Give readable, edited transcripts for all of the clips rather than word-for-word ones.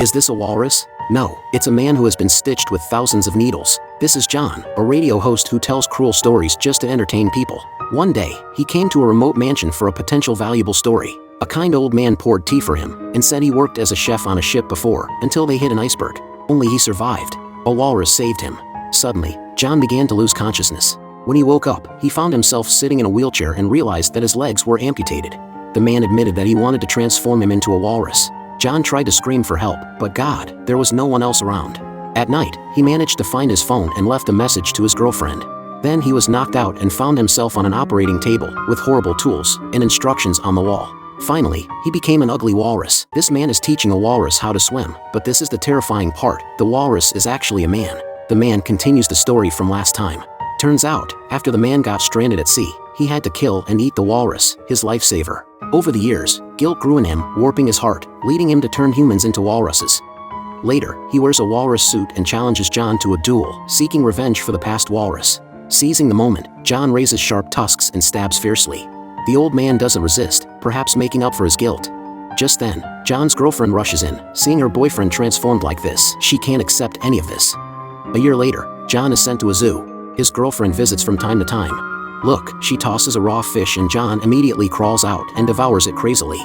Is this a walrus? No, it's a man who has been stitched with thousands of needles. This is John, a radio host who tells cruel stories just to entertain people. One day, he came to a remote mansion for a potential valuable story. A kind old man poured tea for him and said he worked as a chef on a ship before until they hit an iceberg. Only he survived. A walrus saved him. Suddenly, John began to lose consciousness. When he woke up, he found himself sitting in a wheelchair and realized that his legs were amputated. The man admitted that he wanted to transform him into a walrus. John tried to scream for help, but God, there was no one else around. At night, he managed to find his phone and left a message to his girlfriend. Then he was knocked out and found himself on an operating table with horrible tools and instructions on the wall. Finally, he became an ugly walrus. This man is teaching a walrus how to swim, but this is the terrifying part. The walrus is actually a man. The man continues the story from last time. Turns out, after the man got stranded at sea, he had to kill and eat the walrus, his lifesaver. Over the years, guilt grew in him, warping his heart, leading him to turn humans into walruses. Later, he wears a walrus suit and challenges John to a duel, seeking revenge for the past walrus. Seizing the moment, John raises sharp tusks and stabs fiercely. The old man doesn't resist, perhaps making up for his guilt. Just then, John's girlfriend rushes in. Seeing her boyfriend transformed like this, she can't accept any of this. A year later, John is sent to a zoo. His girlfriend visits from time to time. Look, she tosses a raw fish and John immediately crawls out and devours it crazily.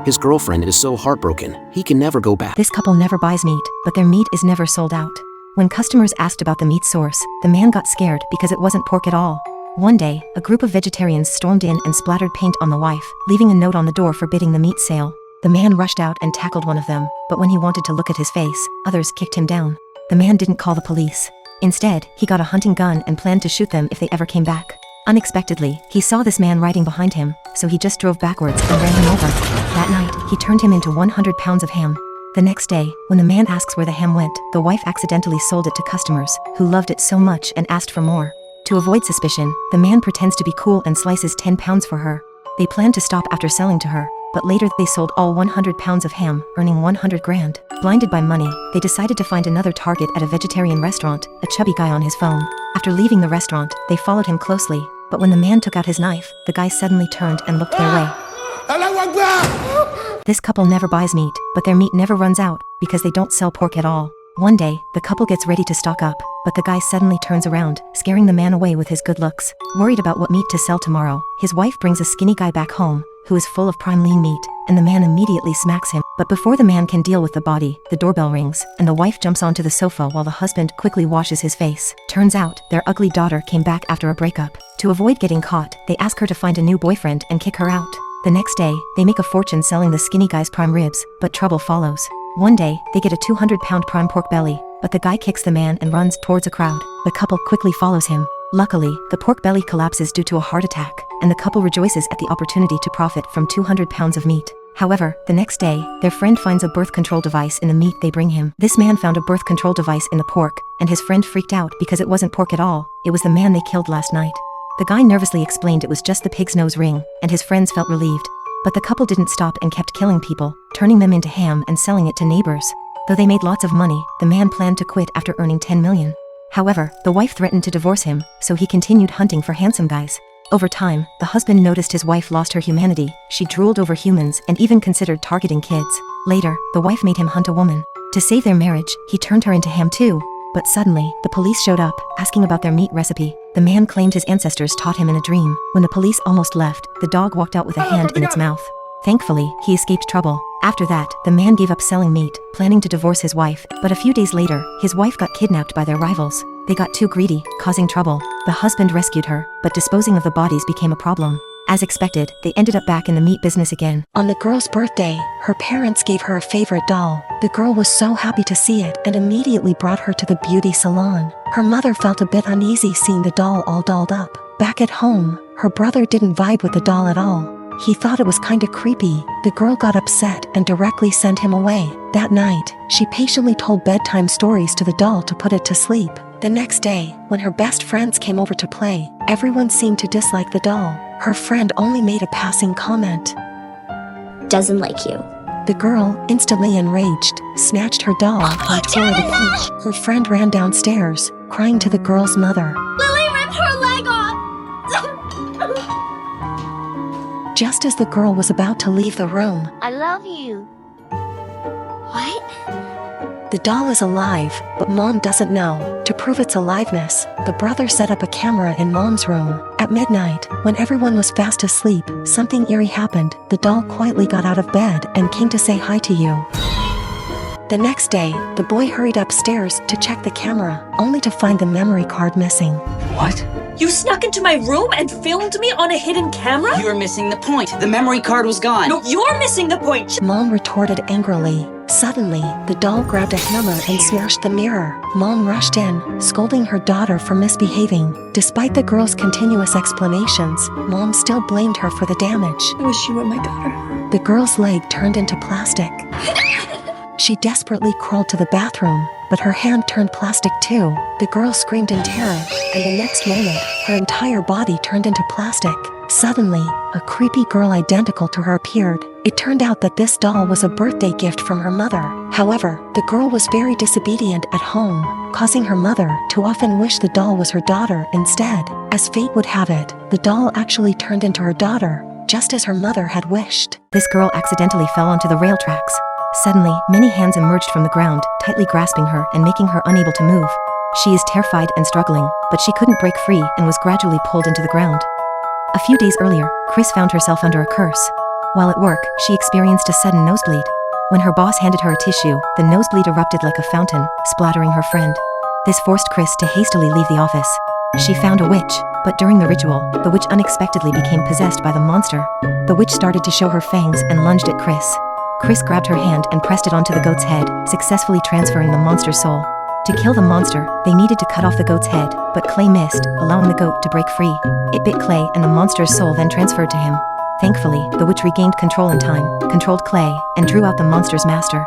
His girlfriend is so heartbroken, he can never go back. This couple never buys meat, but their meat is never sold out. When customers asked about the meat source, the man got scared because it wasn't pork at all. One day, a group of vegetarians stormed in and splattered paint on the wife, leaving a note on the door forbidding the meat sale. The man rushed out and tackled one of them, but when he wanted to look at his face, others kicked him down. The man didn't call the police. Instead, he got a hunting gun and planned to shoot them if they ever came back. Unexpectedly, he saw this man riding behind him, so he just drove backwards and ran him over. That night, he turned him into 100 pounds of ham. The next day, when the man asks where the ham went, the wife accidentally sold it to customers, who loved it so much and asked for more. To avoid suspicion, the man pretends to be cool and slices 10 pounds for her. They planned to stop after selling to her, but later they sold all 100 pounds of ham, earning 100 grand. Blinded by money, they decided to find another target at a vegetarian restaurant, a chubby guy on his phone. After leaving the restaurant, they followed him closely, but when the man took out his knife, the guy suddenly turned and looked their way. This couple never buys meat, but their meat never runs out, because they don't sell pork at all. One day, the couple gets ready to stock up, but the guy suddenly turns around, scaring the man away with his good looks. Worried about what meat to sell tomorrow, his wife brings a skinny guy back home, who is full of prime lean meat, and the man immediately smacks him. But before the man can deal with the body, the doorbell rings, and the wife jumps onto the sofa while the husband quickly washes his face. Turns out, their ugly daughter came back after a breakup. To avoid getting caught, they ask her to find a new boyfriend and kick her out. The next day, they make a fortune selling the skinny guy's prime ribs, but trouble follows. One day, they get a 200-pound prime pork belly, but the guy kicks the man and runs towards a crowd. The couple quickly follows him. Luckily, the pork belly collapses due to a heart attack, and the couple rejoices at the opportunity to profit from 200 pounds of meat. However, the next day, their friend finds a birth control device in the meat they bring him. This man found a birth control device in the pork, and his friend freaked out because it wasn't pork at all, it was the man they killed last night. The guy nervously explained it was just the pig's nose ring, and his friends felt relieved. But the couple didn't stop and kept killing people, turning them into ham and selling it to neighbors. Though they made lots of money, the man planned to quit after earning 10 million. However, the wife threatened to divorce him, so he continued hunting for handsome guys. Over time, the husband noticed his wife lost her humanity, she drooled over humans and even considered targeting kids. Later, the wife made him hunt a woman. To save their marriage, he turned her into ham too. But suddenly, the police showed up, asking about their meat recipe. The man claimed his ancestors taught him in a dream. When the police almost left, the dog walked out with a hand in its mouth. Thankfully, he escaped trouble. After that, the man gave up selling meat, planning to divorce his wife, but a few days later, his wife got kidnapped by their rivals. They got too greedy, causing trouble. The husband rescued her, but disposing of the bodies became a problem. As expected, they ended up back in the meat business again. On the girl's birthday, her parents gave her a favorite doll. The girl was so happy to see it and immediately brought her to the beauty salon. Her mother felt a bit uneasy seeing the doll all dolled up. Back at home, her brother didn't vibe with the doll at all. He thought it was kinda creepy. The girl got upset and directly sent him away. That night, she patiently told bedtime stories to the doll to put it to sleep. The next day, when her best friends came over to play, everyone seemed to dislike the doll. Her friend only made a passing comment. Doesn't like you. The girl, instantly enraged, snatched her doll and tore it apart. Her friend ran downstairs, crying to the girl's mother. Lily ripped her leg off! Just as the girl was about to leave the room, I love you. What? The doll is alive, but Mom doesn't know. To prove its aliveness, the brother set up a camera in Mom's room. At midnight, when everyone was fast asleep, something eerie happened. The doll quietly got out of bed and came to say hi to you. The next day, the boy hurried upstairs to check the camera, only to find the memory card missing. What? You snuck into my room and filmed me on a hidden camera? You're missing the point. The memory card was gone. No, you're missing the point. Mom retorted angrily. Suddenly, the doll grabbed a hammer and smashed the mirror. Mom rushed in, scolding her daughter for misbehaving. Despite the girl's continuous explanations, Mom still blamed her for the damage. I wish you were my daughter. The girl's leg turned into plastic. She desperately crawled to the bathroom, but her hand turned plastic too. The girl screamed in terror, and the next moment, her entire body turned into plastic. Suddenly, a creepy girl identical to her appeared. It turned out that this doll was a birthday gift from her mother. However, the girl was very disobedient at home, causing her mother to often wish the doll was her daughter instead. As fate would have it, the doll actually turned into her daughter, just as her mother had wished. This girl accidentally fell onto the rail tracks. Suddenly, many hands emerged from the ground, tightly grasping her and making her unable to move. She is terrified and struggling, but she couldn't break free and was gradually pulled into the ground. A few days earlier, Chris found herself under a curse. While at work, she experienced a sudden nosebleed. When her boss handed her a tissue, the nosebleed erupted like a fountain, splattering her friend. This forced Chris to hastily leave the office. She found a witch, but during the ritual, the witch unexpectedly became possessed by the monster. The witch started to show her fangs and lunged at Chris. Chris grabbed her hand and pressed it onto the goat's head, successfully transferring the monster's soul. To kill the monster, they needed to cut off the goat's head, but Clay missed, allowing the goat to break free. It bit Clay and the monster's soul then transferred to him. Thankfully, the witch regained control in time, controlled Clay, and drew out the monster's master.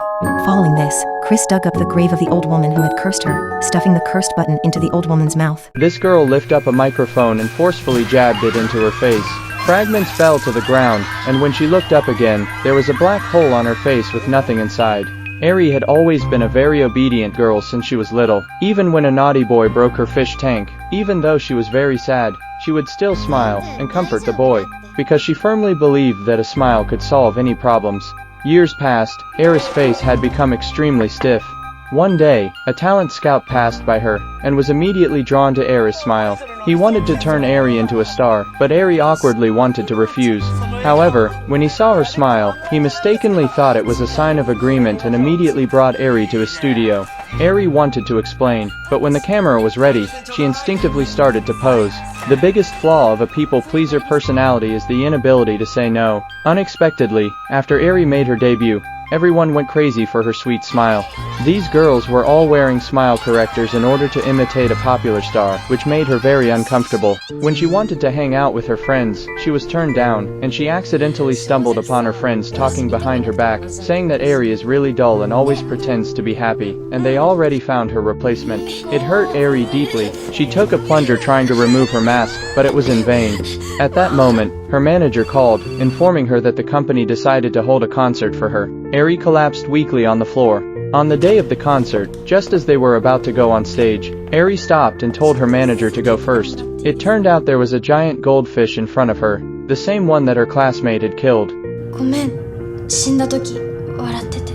Following this, Chris dug up the grave of the old woman who had cursed her, stuffing the cursed button into the old woman's mouth. This girl lifted up a microphone and forcefully jabbed it into her face. Fragments fell to the ground, and when she looked up again, there was a black hole on her face with nothing inside. Ari had always been a very obedient girl since she was little. Even when a naughty boy broke her fish tank, even though she was very sad, she would still smile and comfort the boy, because she firmly believed that a smile could solve any problems. Years passed, Ari's face had become extremely stiff. One day, a talent scout passed by her, and was immediately drawn to Ari's smile. He wanted to turn Ari into a star, but Ari awkwardly wanted to refuse. However, when he saw her smile, he mistakenly thought it was a sign of agreement and immediately brought Ari to his studio. Ari wanted to explain, but when the camera was ready, she instinctively started to pose. The biggest flaw of a people-pleaser personality is the inability to say no. Unexpectedly, after Ari made her debut, everyone went crazy for her sweet smile. These girls were all wearing smile correctors in order to imitate a popular star, which made her very uncomfortable. When she wanted to hang out with her friends, she was turned down, and she accidentally stumbled upon her friends talking behind her back, saying that Ari is really dull and always pretends to be happy, and they already found her replacement. It hurt Ari deeply. She took a plunger trying to remove her mask, but it was in vain. At that moment, her manager called, informing her that the company decided to hold a concert for her. Ari collapsed weakly on the floor. On the day of the concert, just as they were about to go on stage, Ari stopped and told her manager to go first. It turned out there was a giant goldfish in front of her, the same one that her classmate had killed. ごめん、死んだ時笑ってて。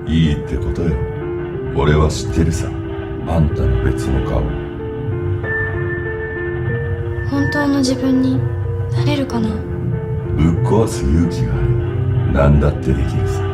いいってことよ。俺は知ってるさ。あんたの別の顔。本当の自分になれるかな。ぶっ壊す勇気がある。何だってできるさ。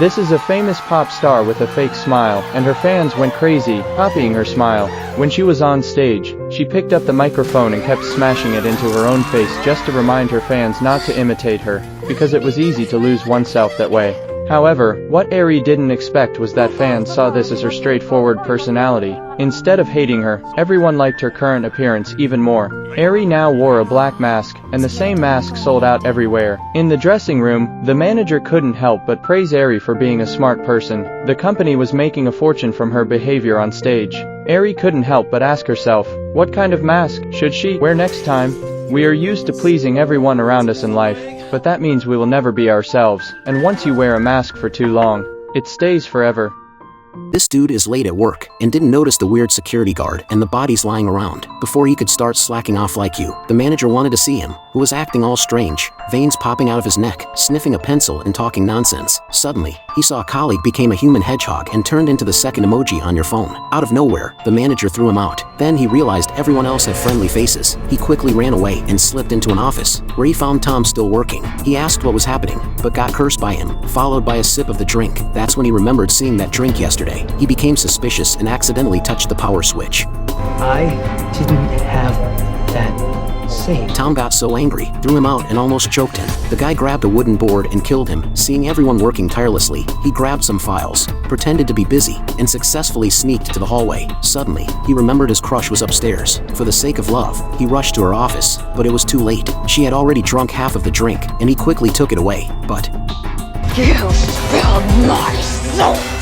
This is a famous pop star with a fake smile, and her fans went crazy, copying her smile. When she was on stage, she picked up the microphone and kept smashing it into her own face just to remind her fans not to imitate her, because it was easy to lose oneself that way. However, what Ari didn't expect was that fans saw this as her straightforward personality. Instead of hating her, everyone liked her current appearance even more. Ari now wore a black mask, and the same mask sold out everywhere. In the dressing room, the manager couldn't help but praise Ari for being a smart person. The company was making a fortune from her behavior on stage. Ari couldn't help but ask herself, what kind of mask should she wear next time? We are used to pleasing everyone around us in life, but that means we will never be ourselves, and once you wear a mask for too long, it stays forever. This dude is late at work and didn't notice the weird security guard and the bodies lying around. Before he could start slacking off like you, the manager wanted to see him, who was acting all strange, veins popping out of his neck, sniffing a pencil and talking nonsense. Suddenly, he saw a colleague became a human hedgehog and turned into the second emoji on your phone. Out of nowhere, the manager threw him out. Then he realized everyone else had friendly faces. He quickly ran away and slipped into an office, where he found Tom still working. He asked what was happening, but got cursed by him, followed by a sip of the drink. That's when he remembered seeing that drink yesterday. He became suspicious and accidentally touched the power switch. I didn't have that saved. Tom got so angry, threw him out and almost choked him. The guy grabbed a wooden board and killed him. Seeing everyone working tirelessly, he grabbed some files, pretended to be busy, and successfully sneaked to the hallway. Suddenly, he remembered his crush was upstairs. For the sake of love, he rushed to her office, but it was too late. She had already drunk half of the drink, and he quickly took it away. But You spilled my soul!